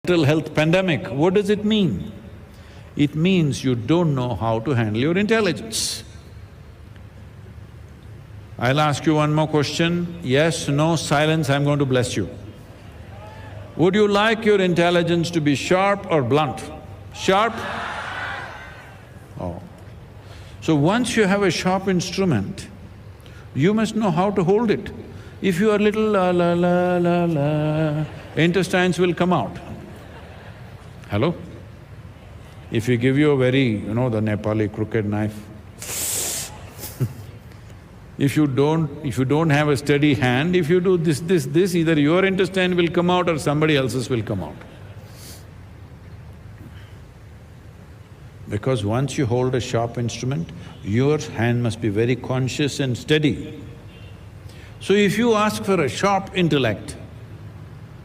mental health pandemic. What does it mean? It means you don't know how to handle your intelligence. I'll ask you one more question, yes, no, silence, I'm going to bless you. Would you like your intelligence to be sharp or blunt? Sharp? Oh. So once you have a sharp instrument, you must know how to hold it. If you are little la la la la la, intestines will come out. Hello? If we give you a very, the Nepali crooked knife, if you don't have a steady hand, if you do this, either your intestine will come out or somebody else's will come out. Because once you hold a sharp instrument, your hand must be very conscious and steady. So if you ask for a sharp intellect,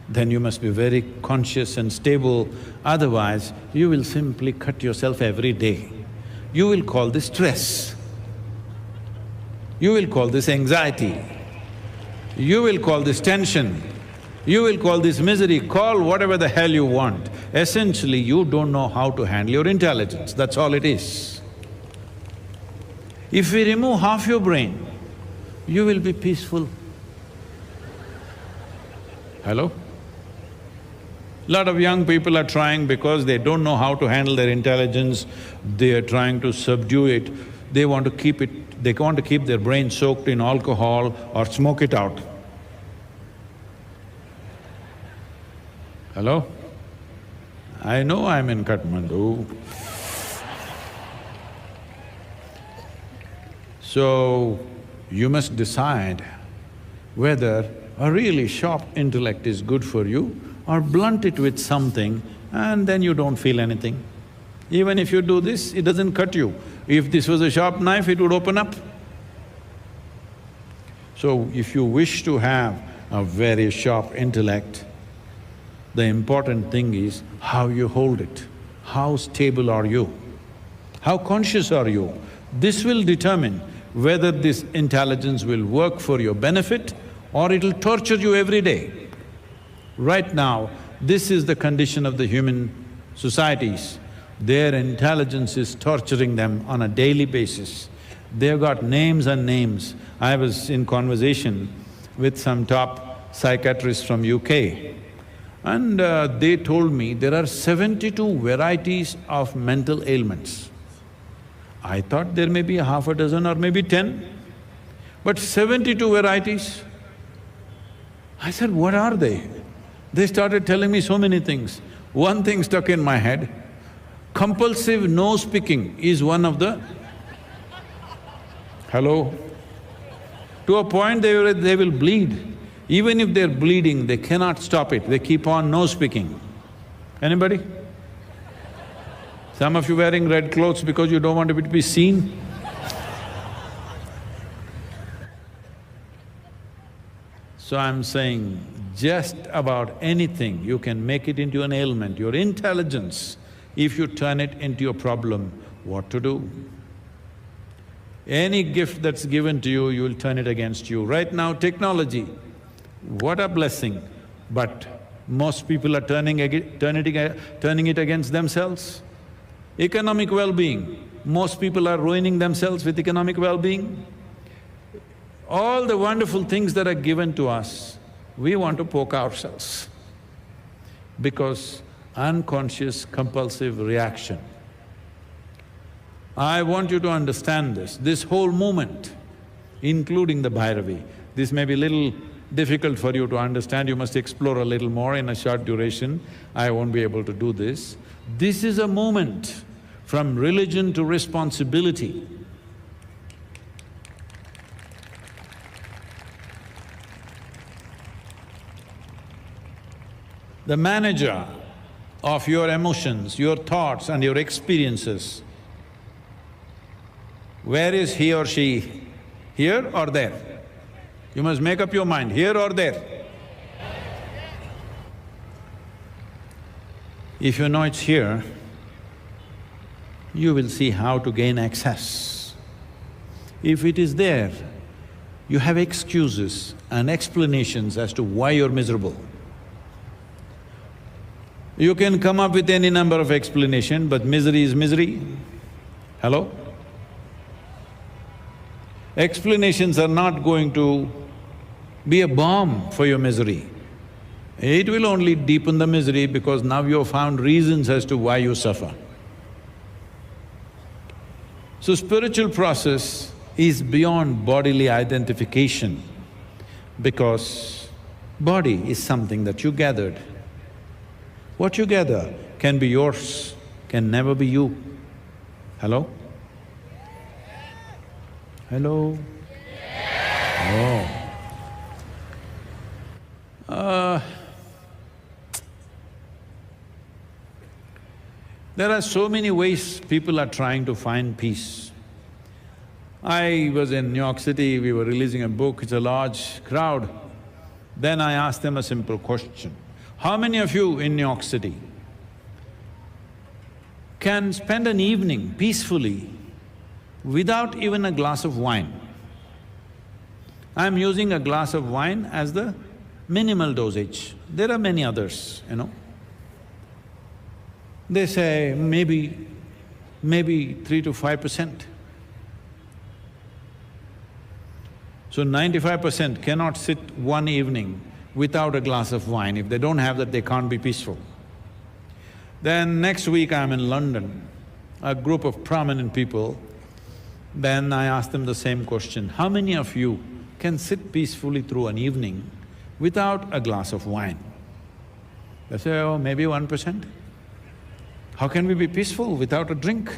then you must be very conscious and stable, otherwise you will simply cut yourself every day. You will call this stress. You will call this anxiety. You will call this tension. You will call this misery, call whatever the hell you want. Essentially, you don't know how to handle your intelligence, that's all it is. If we remove half your brain, you will be peaceful. Hello? Lot of young people are trying because they don't know how to handle their intelligence, they are trying to subdue it, they want to keep their brain soaked in alcohol or smoke it out. Hello? I know I'm in Kathmandu. So, you must decide whether a really sharp intellect is good for you or blunt it with something and then you don't feel anything. Even if you do this, it doesn't cut you. If this was a sharp knife, it would open up. So, if you wish to have a very sharp intellect, the important thing is how you hold it, how stable are you, how conscious are you. This will determine whether this intelligence will work for your benefit or it'll torture you every day. Right now, this is the condition of the human societies. Their intelligence is torturing them on a daily basis. They've got names and names. I was in conversation with some top psychiatrists from UK, and they told me there are 72 varieties of mental ailments. I thought there may be half a dozen or maybe 10, but 72 varieties. I said, what are they? They started telling me so many things. One thing stuck in my head, compulsive nose-picking is one of the… Hello? To a point they will bleed. Even if they're bleeding, they cannot stop it, they keep on nose-picking. Anybody? Some of you wearing red clothes because you don't want to be seen. So I'm saying, just about anything you can make it into an ailment, your intelligence, if you turn it into a problem, what to do? Any gift that's given to you, you will turn it against you. Right now, technology, what a blessing, but most people are turning it against themselves. Economic well-being, most people are ruining themselves with economic well-being. All the wonderful things that are given to us, we want to poke ourselves because unconscious compulsive reaction. I want you to understand this whole movement, including the Bhairabi. This may be little difficult for you to understand, you must explore a little more in a short duration. I won't be able to do this. This is a movement from religion to responsibility. The manager of your emotions, your thoughts and your experiences, where is he or she? Here or there? You must make up your mind, here or there. If you know it's here, you will see how to gain access. If it is there, you have excuses and explanations as to why you're miserable. You can come up with any number of explanation, but misery is misery. Hello? Explanations are not going to be a balm for your misery. It will only deepen the misery because now you have found reasons as to why you suffer. So spiritual process is beyond bodily identification because body is something that you gathered. What you gather can be yours, can never be you. Hello? Hello? Oh. There are so many ways people are trying to find peace. I was in New York City, we were releasing a book, it's a large crowd. Then I asked them a simple question. How many of you in New York City can spend an evening peacefully without even a glass of wine? I'm using a glass of wine as the minimal dosage. There are many others, you know. They say maybe 3 to 5%. So 95% cannot sit one evening without a glass of wine. If they don't have that, they can't be peaceful. Then next week I'm in London, a group of prominent people, then I asked them the same question, how many of you can sit peacefully through an evening without a glass of wine? They say, oh, maybe 1%. How can we be peaceful without a drink?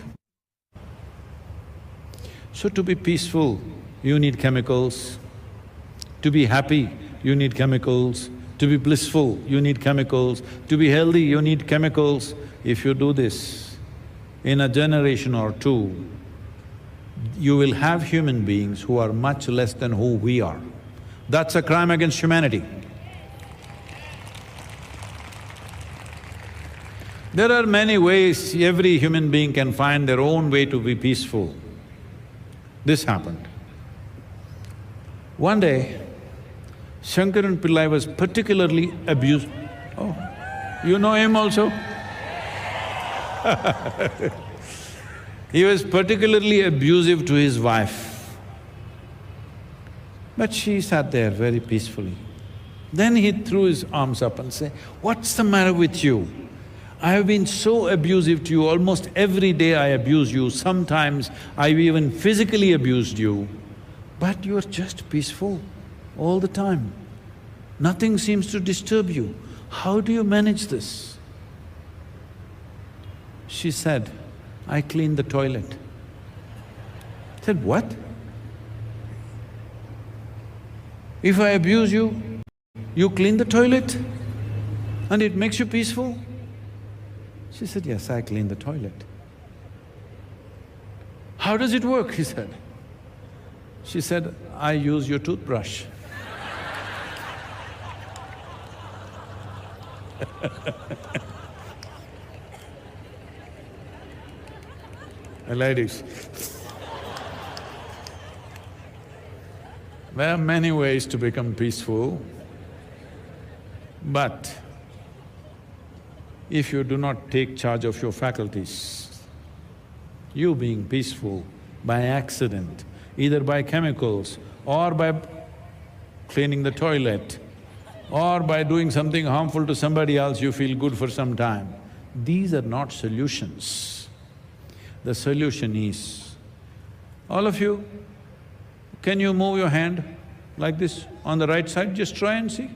So to be peaceful, you need chemicals. To be happy, you need chemicals. To be blissful, you need chemicals. To be healthy, you need chemicals. If you do this, in a generation or two, you will have human beings who are much less than who we are. That's a crime against humanity. There are many ways every human being can find their own way to be peaceful. This happened. One day, Shankaran Pillai was particularly abused. Oh, you know him also? He was particularly abusive to his wife. But she sat there very peacefully. Then he threw his arms up and said, "What's the matter with you? I have been so abusive to you, almost every day I abuse you, sometimes I've even physically abused you, but you're just peaceful all the time. Nothing seems to disturb you. How do you manage this?" She said, "I clean the toilet." I said, "What? If I abuse you, you clean the toilet and it makes you peaceful?" She said, "Yes, I clean the toilet." "How does it work?" he said. She said, "I use your toothbrush." Ladies, there are many ways to become peaceful, but if you do not take charge of your faculties, you being peaceful by accident, either by chemicals or by cleaning the toilet or by doing something harmful to somebody else, you feel good for some time. These are not solutions. The solution is, all of you, can you move your hand like this on the right side? Just try and see.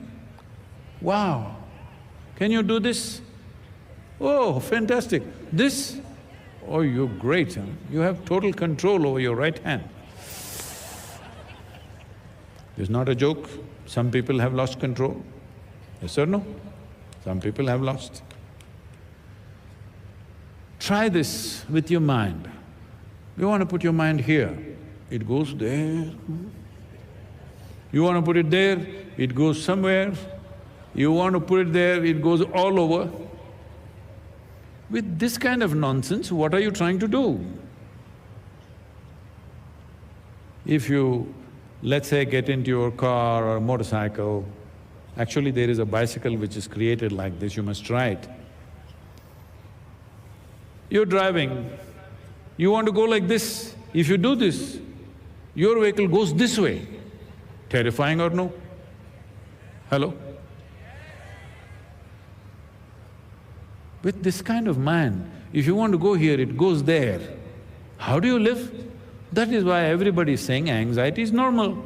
Wow! Can you do this? Oh, fantastic. This? Oh, you're great, huh? You have total control over your right hand. It's not a joke. Some people have lost control. Yes or no? Some people have lost. Try this with your mind. You want to put your mind here, it goes there. You want to put it there, it goes somewhere. You want to put it there, it goes all over. With this kind of nonsense, what are you trying to do? If you, let's say, get into your car or a motorcycle, actually there is a bicycle which is created like this, you must try it. You're driving, you want to go like this. If you do this, your vehicle goes this way. Terrifying or no? Hello? With this kind of mind, if you want to go here, it goes there. How do you live? That is why everybody is saying anxiety is normal.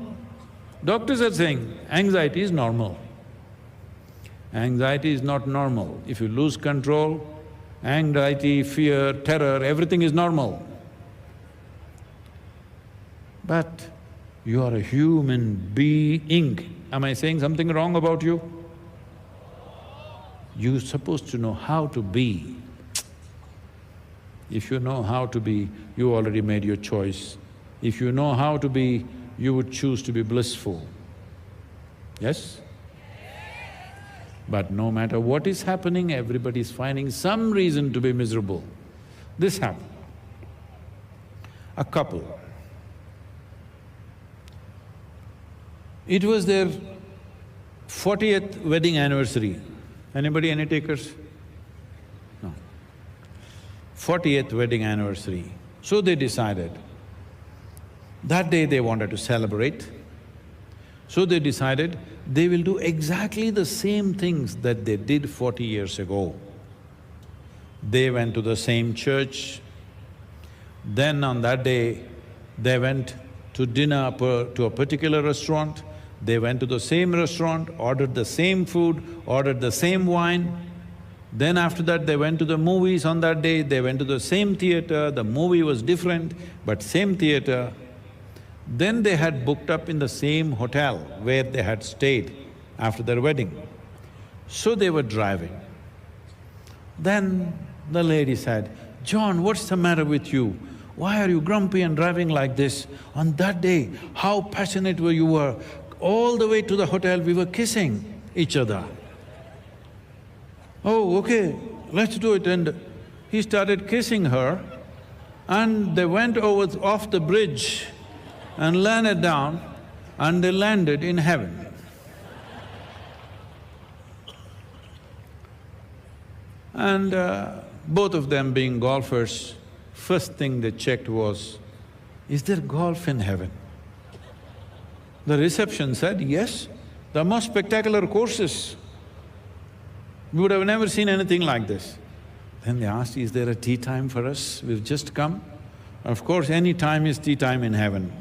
Doctors are saying anxiety is normal. Anxiety is not normal. If you lose control, anxiety, fear, terror, everything is normal. But you are a human being. Am I saying something wrong about you? You're supposed to know how to be. If you know how to be, you already made your choice. If you know how to be, you would choose to be blissful. Yes? But no matter what is happening, everybody is finding some reason to be miserable. This happened. A couple. It was their 40th wedding anniversary. Anybody, any takers? No. 40th wedding anniversary. So they decided, that day they wanted to celebrate. So they decided they will do exactly the same things that they did 40 years ago. They went to the same church. Then on that day, they went to dinner to a particular restaurant. They went to the same restaurant, ordered the same food, ordered the same wine. Then after that, they went to the movies on that day, they went to the same theater, the movie was different, but same theater. Then they had booked up in the same hotel where they had stayed after their wedding. So they were driving. Then the lady said, "John, what's the matter with you? Why are you grumpy and driving like this? On that day, how passionate you were. All the way to the hotel, we were kissing each other." "Oh, okay, let's do it." And he started kissing her and they went off the bridge and landed down and they landed in heaven. And both of them being golfers, first thing they checked was, is there golf in heaven? The reception said, yes, the most spectacular courses. We would have never seen anything like this. Then they asked, is there a tea time for us? We've just come. Of course, any time is tea time in heaven.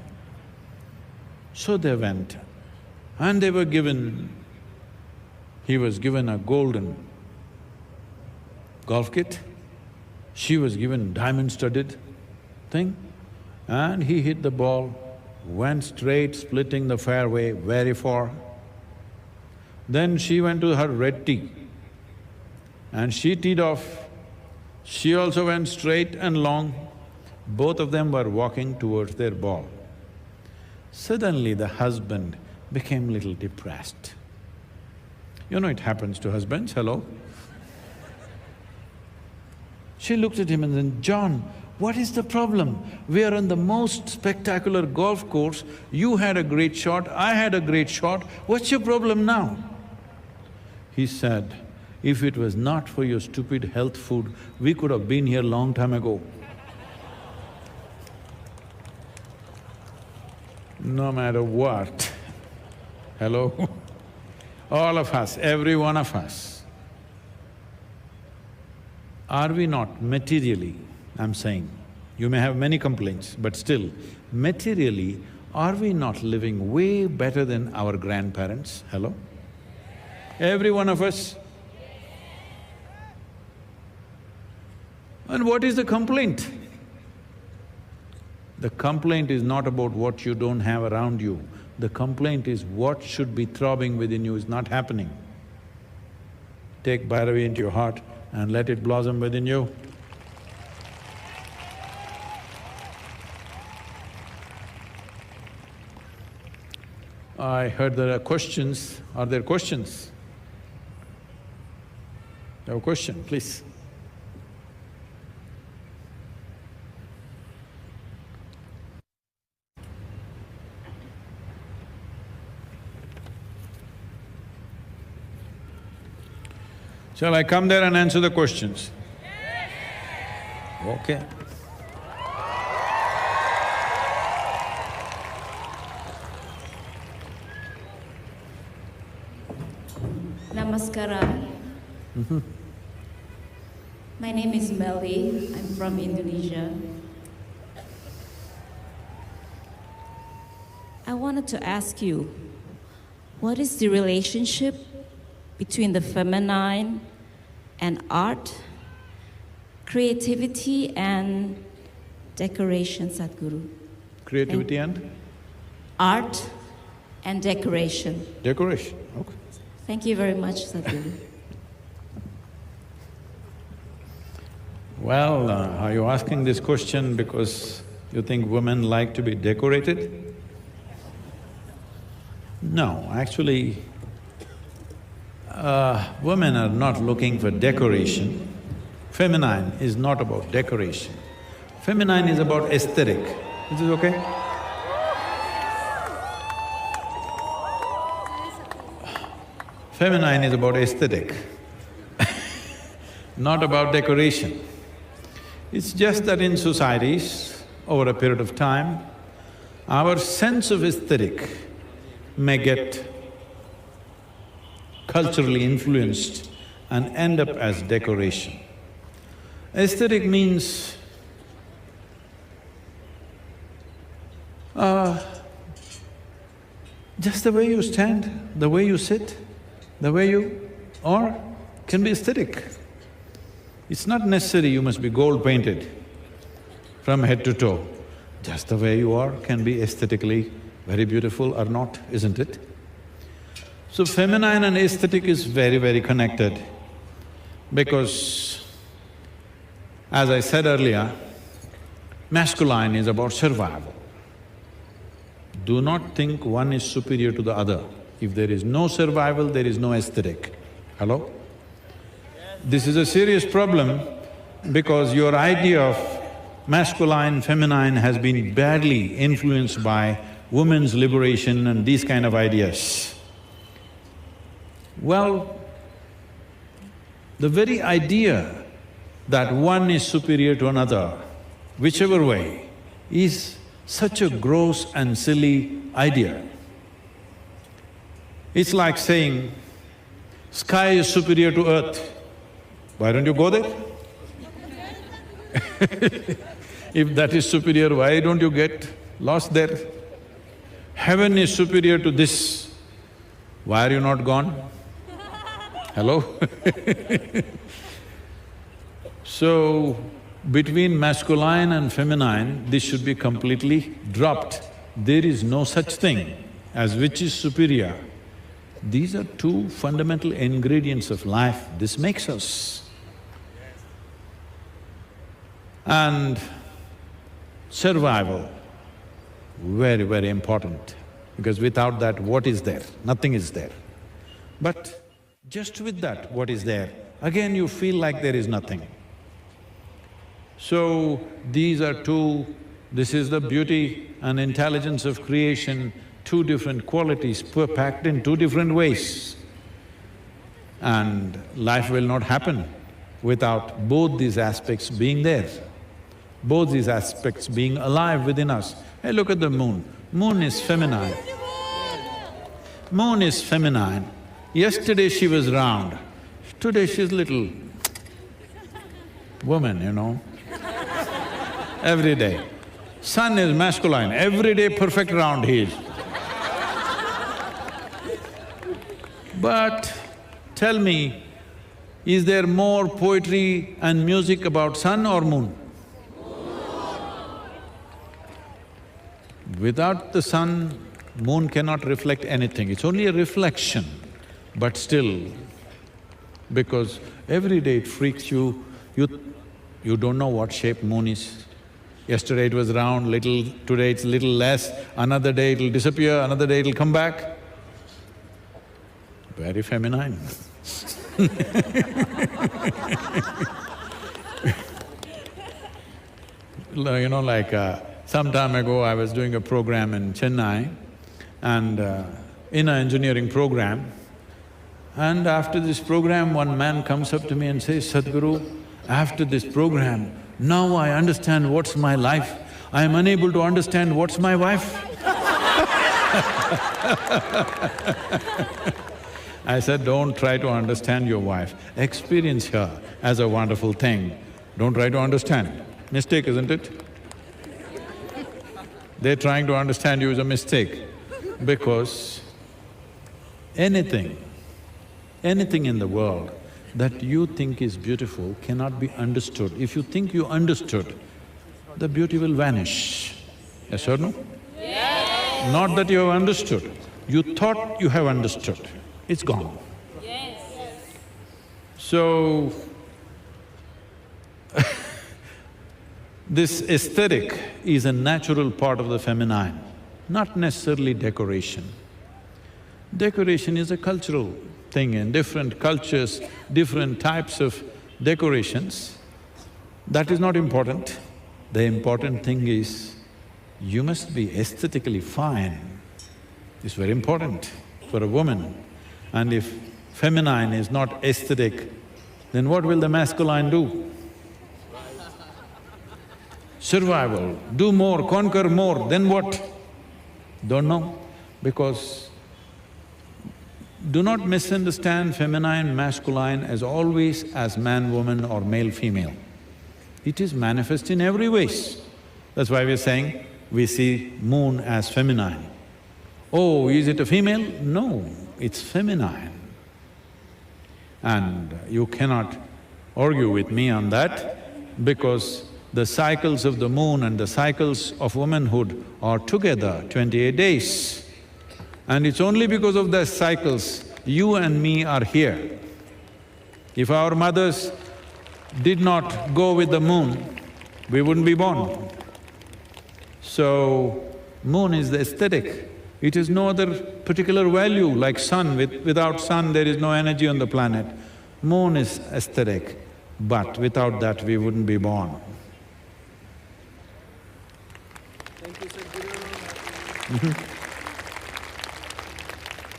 So they went and they were given… he was given a golden golf kit, she was given diamond-studded thing, and he hit the ball, went straight, splitting the fairway very far. Then she went to her red tee and she teed off. She also went straight and long. Both of them were walking towards their ball. Suddenly the husband became little depressed. You know it happens to husbands, hello? She looked at him and said, "John, what is the problem? We are on the most spectacular golf course, you had a great shot, I had a great shot, what's your problem now?" He said, "If it was not for your stupid health food, we could have been here long time ago." No matter what, hello? All of us, every one of us, are we not materially, I'm saying, you may have many complaints, but still, materially, are we not living way better than our grandparents? Hello? Every one of us. And what is the complaint? The complaint is not about what you don't have around you. The complaint is what should be throbbing within you is not happening. Take Bhairabi into your heart and let it blossom within you. I heard there are questions. Are there questions? You have a question, please. Shall I come there and answer the questions? Okay. Namaskaram. My name is Melly. I'm from Indonesia. I wanted to ask you, what is the relationship between the feminine and art, creativity and decoration, Sadhguru? Creativity and? Art and decoration. Decoration, okay. Thank you very much, Sadhguru. Well, are you asking this question because you think women like to be decorated? No, actually, women are not looking for decoration. Feminine is not about decoration. Feminine is about aesthetic. Is this okay? Feminine is about aesthetic, not about decoration. It's just that in societies, over a period of time, our sense of aesthetic may get culturally influenced and end up as decoration. Aesthetic means just the way you stand, the way you sit, the way you… or can be aesthetic. It's not necessary you must be gold painted from head to toe. Just the way you are can be aesthetically very beautiful or not, isn't it? So feminine and aesthetic is very, very connected because, as I said earlier, masculine is about survival. Do not think one is superior to the other. If there is no survival, there is no aesthetic. Hello? This is a serious problem because your idea of masculine, feminine has been badly influenced by women's liberation and these kind of ideas. Well, the very idea that one is superior to another, whichever way, is such a gross and silly idea. It's like saying, sky is superior to earth. Why don't you go there? If that is superior, why don't you get lost there? Heaven is superior to this, why are you not gone? Hello? So, between masculine and feminine, this should be completely dropped. There is no such thing as which is superior. These are two fundamental ingredients of life, this makes us. And survival, very, very important, because without that, what is there? Nothing is there. But just with that, what is there, again you feel like there is nothing. So, these are two… this is the beauty and intelligence of creation, two different qualities packed in two different ways. And life will not happen without both these aspects being there, both these aspects being alive within us. Hey, look at the moon. Moon is feminine. Moon is feminine. Yesterday she was round, today she's little woman, you know, every day. Sun is masculine, every day perfect round he is. But tell me, is there more poetry and music about sun or moon? Without the sun, moon cannot reflect anything, it's only a reflection. But still, because every day it freaks you, you don't know what shape moon is. Yesterday it was round, little, today it's little less, another day it'll disappear, another day it'll come back. Very feminine. You know, like some time ago I was doing a program in Chennai and in an engineering program, and after this program one man comes up to me and says, Sadhguru, after this program Now I understand what's my life. I am unable to understand what's my wife. I said, don't try to understand your wife, experience her as a wonderful thing. Don't try to understand. Mistake, isn't it? They're trying to understand you is a mistake because anything in the world that you think is beautiful cannot be understood. If you think you understood, the beauty will vanish. Yes or no? Yes. Not that you have understood, you thought you have understood, it's gone. Yes. So, this aesthetic is a natural part of the feminine, not necessarily decoration. Decoration is a cultural thing. In different cultures, different types of decorations, that is not important. The important thing is, you must be aesthetically fine. It's very important for a woman. And if feminine is not aesthetic, then what will the masculine do? Survival, do more, conquer more, then what? Don't know, because do not misunderstand feminine, masculine as always as man, woman or male, female. It is manifest in every ways. That's why we're saying we see moon as feminine. Oh, is it a female? No, it's feminine. And you cannot argue with me on that because the cycles of the moon and the cycles of womanhood are together 28 days. And it's only because of the cycles you and me are here. If our mothers did not go with the moon, we wouldn't be born. So, moon is the aesthetic. It has no other particular value like sun. Without sun there is no energy on the planet. Moon is aesthetic, but without that we wouldn't be born. Thank you, Sadhguru.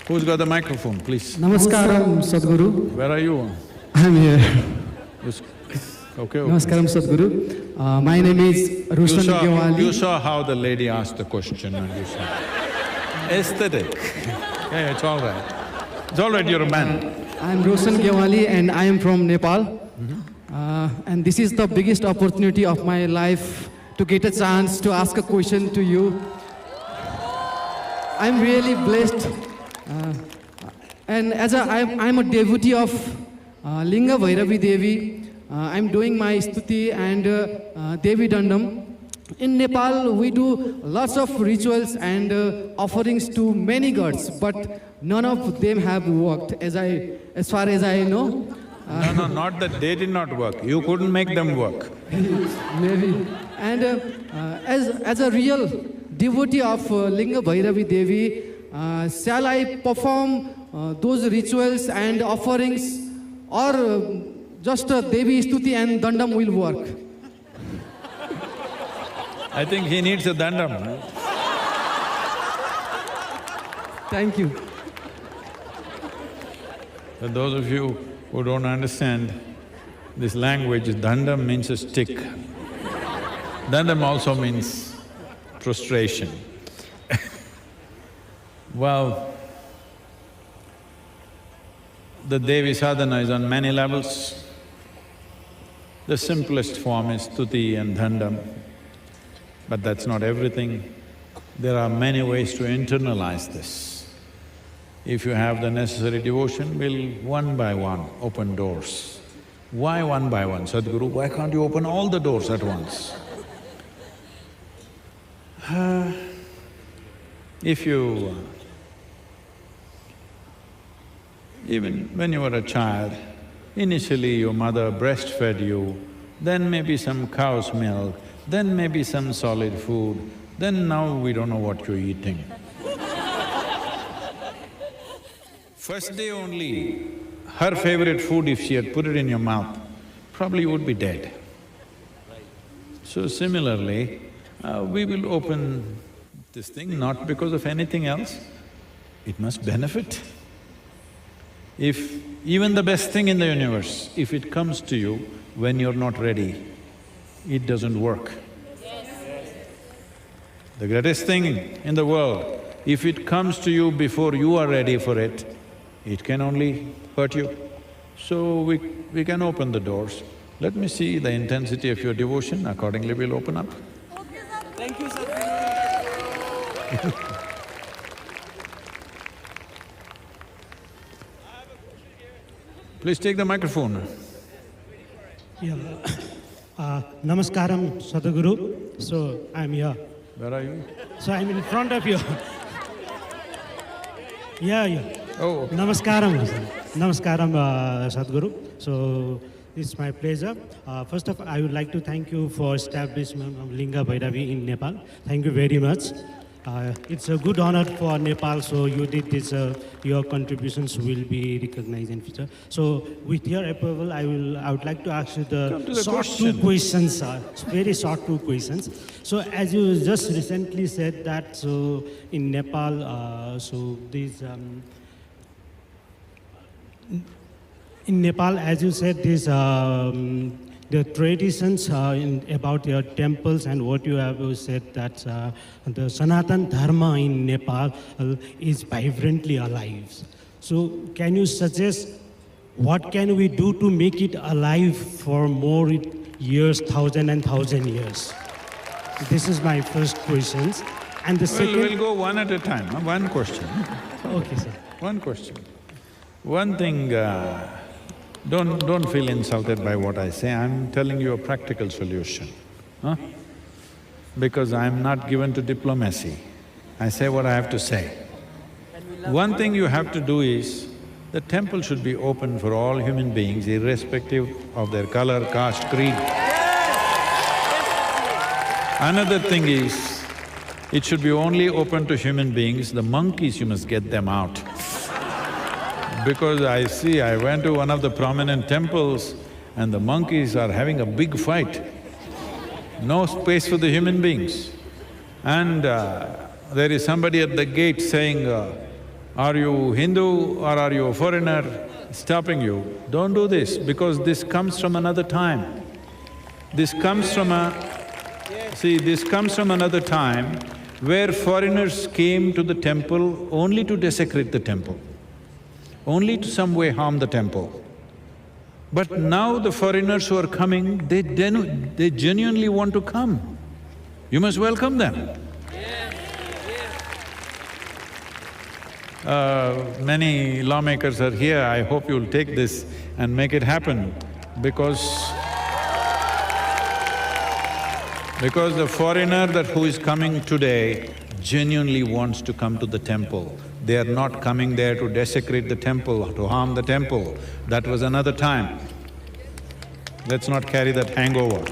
Who's got the microphone, please? Namaskaram, Sadhguru. Where are you? I'm here. Okay. Namaskaram, Sadhguru. My name is Roshan Gyawali. You saw how the lady asked the question and you saw. Aesthetic. Yeah, it's all right. It's all right, you're a man. I'm Roshan Gyawali and I am from Nepal. And this is the biggest opportunity of my life to get a chance to ask a question to you. I'm really blessed. And I'm a devotee of Linga Bhairabi Devi. I'm doing my stuti and Devi Dandam. In Nepal, we do lots of rituals and offerings to many gods, but none of them have worked, as far as I know. No, not that they did not work, you couldn't make them work. Maybe. And as a real devotee of Linga Bhairabi Devi, shall I perform those rituals and offerings, or just Devi Stuti and Dandam will work? I think he needs a dandam. Thank you. For those of you who don't understand this language, dandam means a stick. Dandam also means prostration. Well, the Devi sadhana is on many levels. The simplest form is stuti and dandam, but that's not everything. There are many ways to internalize this. If you have the necessary devotion, we'll one by one open doors. Why one by one, Sadhguru? Why can't you open all the doors at once? Even when you were a child, initially your mother breastfed you, then maybe some cow's milk, then maybe some solid food, then now we don't know what you're eating. First day only, her favorite food, if she had put it in your mouth, probably you would be dead. So similarly, we will open this thing not because of anything else, it must benefit. If even the best thing in the universe, if it comes to you when you're not ready, it doesn't work. The greatest thing in the world, if it comes to you before you are ready for it, it can only hurt you. So we can open the doors. Let me see the intensity of your devotion, accordingly we'll open up. Thank you, Sadhguru. Please take the microphone. Yeah. Namaskaram, Sadhguru. So, I'm here. Where are you? So, I'm in front of you. Yeah. Oh, okay. Namaskaram. Namaskaram, Sadhguru. So, it's my pleasure. First of all, I would like to thank you for establishment of Linga Bhairabi in Nepal. Thank you very much. It's a good honor for Nepal, so you did this, your contributions will be recognized in future. So with your approval, I would like to ask you the short two questions, very short two questions. So as you just recently said that, so in Nepal, so these, in Nepal, as you said, this, the traditions about your temples and what you have said that the Sanatan Dharma in Nepal is vibrantly alive. So can you suggest what can we do to make it alive for more years, thousand years? This is my first question. And the second… We'll go one at a time, huh? One question. Okay, sir. One question. One thing, don't feel insulted by what I say, I'm telling you a practical solution, huh? Because I'm not given to diplomacy, I say what I have to say. One thing you have to do is, the temple should be open for all human beings irrespective of their color, caste, creed. Another thing is, it should be only open to human beings, the monkeys you must get them out. Because I went to one of the prominent temples and the monkeys are having a big fight. No space for the human beings. And there is somebody at the gate saying, are you Hindu or are you a foreigner? Stopping you. Don't do this because this comes from another time. This comes from this comes from another time where foreigners came to the temple only to desecrate the temple, only to some way harm the temple. But now the foreigners who are coming, they genuinely want to come. You must welcome them. Many lawmakers are here, I hope you'll take this and make it happen because the foreigner who is coming today genuinely wants to come to the temple. They are not coming there to desecrate the temple, to harm the temple. That was another time. Let's not carry that hangover.